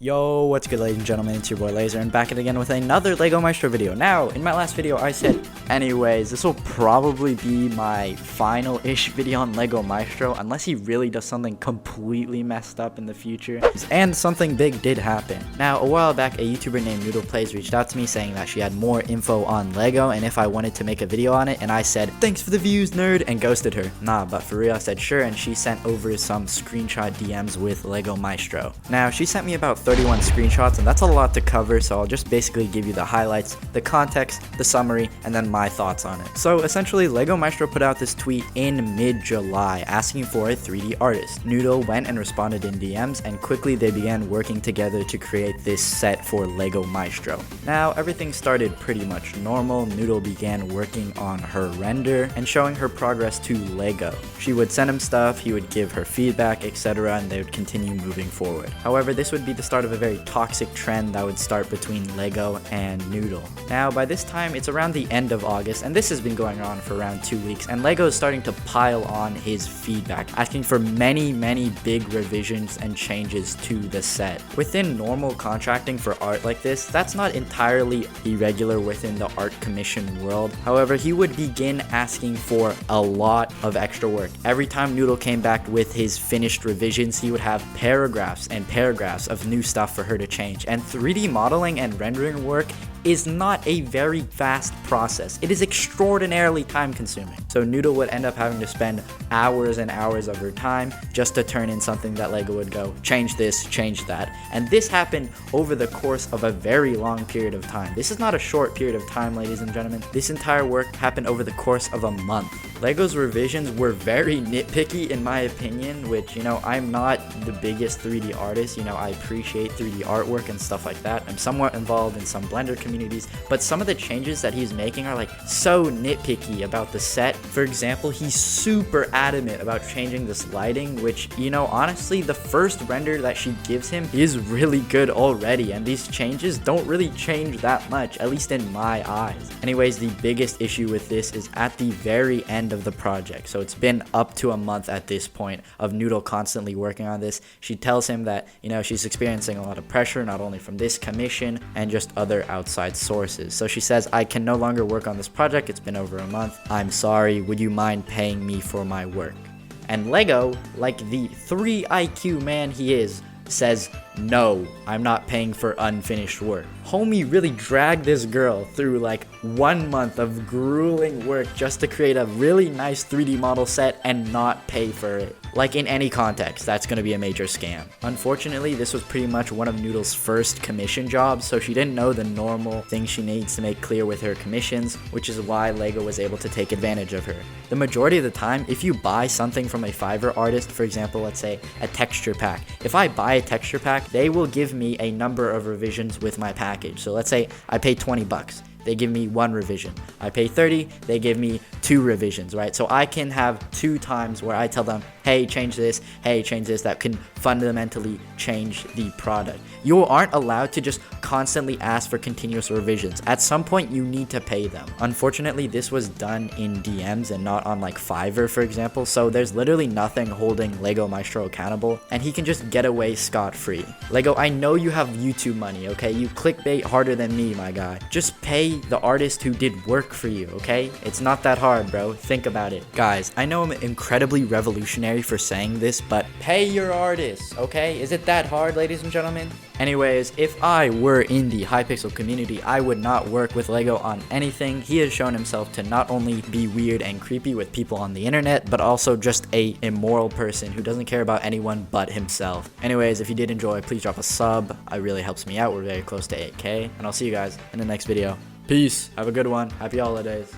Yo, what's good, ladies and gentlemen, it's your boy Laser, and back again with another Lego Maestro video. Now, in my last video, I said, anyways, this will probably be my final-ish video on Lego Maestro, unless he really does something completely messed up in the future. And something big did happen. Now, a while back, a YouTuber named NoodlePlays reached out to me saying that she had more info on Lego, and if I wanted to make a video on it, and I said, thanks for the views, nerd, and ghosted her. Nah, but for real, I said sure, and she sent over some screenshot DMs with Lego Maestro. Now, she sent me about 31 screenshots, and that's a lot to cover, so I'll just basically give you the highlights, the context, the summary, and then my thoughts on it. So essentially, Lego Maestro put out this tweet in mid-July asking for a 3D artist. Noodle went and responded in DMs, and quickly they began working together to create this set for Lego Maestro. Now, everything started pretty much normal. Noodle began working on her render and showing her progress to Lego. She would send him stuff, he would give her feedback, etc., and they would continue moving forward. However, this would be the start of a very toxic trend that would start between Lego and Noodle. Now, by this time, it's around the end of August, and this has been going on for around 2 weeks, and Lego is starting to pile on his feedback, asking for many big revisions and changes to the set. Within normal contracting for art like this, that's not entirely irregular within the art commission world. However, he would begin asking for a lot of extra work. Every time Noodle came back with his finished revisions, he would have paragraphs and paragraphs of new stuff for her to change. And 3D modeling and rendering work is not a very fast process. It is extraordinarily time consuming. So Noodle would end up having to spend hours and hours of her time just to turn in something that Lego would go, change this, change that. And this happened over the course of a very long period of time. This is not a short period of time, ladies and gentlemen. This entire work happened over the course of a month. Lego's revisions were very nitpicky in my opinion, which, I'm not the biggest 3D artist. I appreciate 3D artwork and stuff like that. I'm somewhat involved in some Blender communities, but some of the changes that he's making are so nitpicky about the set. For example, he's super adamant about changing this lighting, which, honestly, the first render that she gives him is really good already, and these changes don't really change that much, at least in my eyes. Anyways, the biggest issue with this is at the very end of the project. So it's been up to a month at this point of Noodle constantly working on this. She tells him that, she's experiencing a lot of pressure, not only from this commission and just other outside sources. So she says, I can no longer work on this project. It's been over a month. I'm sorry. Would you mind paying me for my work? And Lego, like the 3 IQ man he is, says, no, I'm not paying for unfinished work. Homie really dragged this girl through 1 month of grueling work just to create a really nice 3D model set and not pay for it. In any context, that's going to be a major scam. Unfortunately, this was pretty much one of Noodle's first commission jobs, so she didn't know the normal things she needs to make clear with her commissions, which is why Lego was able to take advantage of her. The majority of the time, if you buy something from a Fiverr artist, for example, let's say a texture pack, if I buy a texture pack, they will give me a number of revisions with my package. So let's say I pay 20 bucks. They give me 1 revision. I pay 30, they give me 2 revisions, right? So I can have 2 times where I tell them, hey, change this, hey, change this, that can fundamentally change the product. You aren't allowed to just constantly ask for continuous revisions. At some point, you need to pay them. Unfortunately, this was done in DMs and not on Fiverr, for example, so there's literally nothing holding Lego Maestro accountable, and he can just get away scot-free. Lego, I know you have YouTube money, okay? You clickbait harder than me, my guy. Just pay the artist who did work for you, okay? It's not that hard, bro. Think about it. Guys, I know I'm incredibly revolutionary for saying this, but pay your artists, okay? Is it that hard, ladies and gentlemen? Anyways, if I were in the Hypixel community, I would not work with Lego on anything. He has shown himself to not only be weird and creepy with people on the internet, but also just a immoral person who doesn't care about anyone but himself. Anyways, if you did enjoy, please drop a sub. It really helps me out. We're very close to 8K, and I'll see you guys in the next video. Peace. Have a good one. Happy holidays.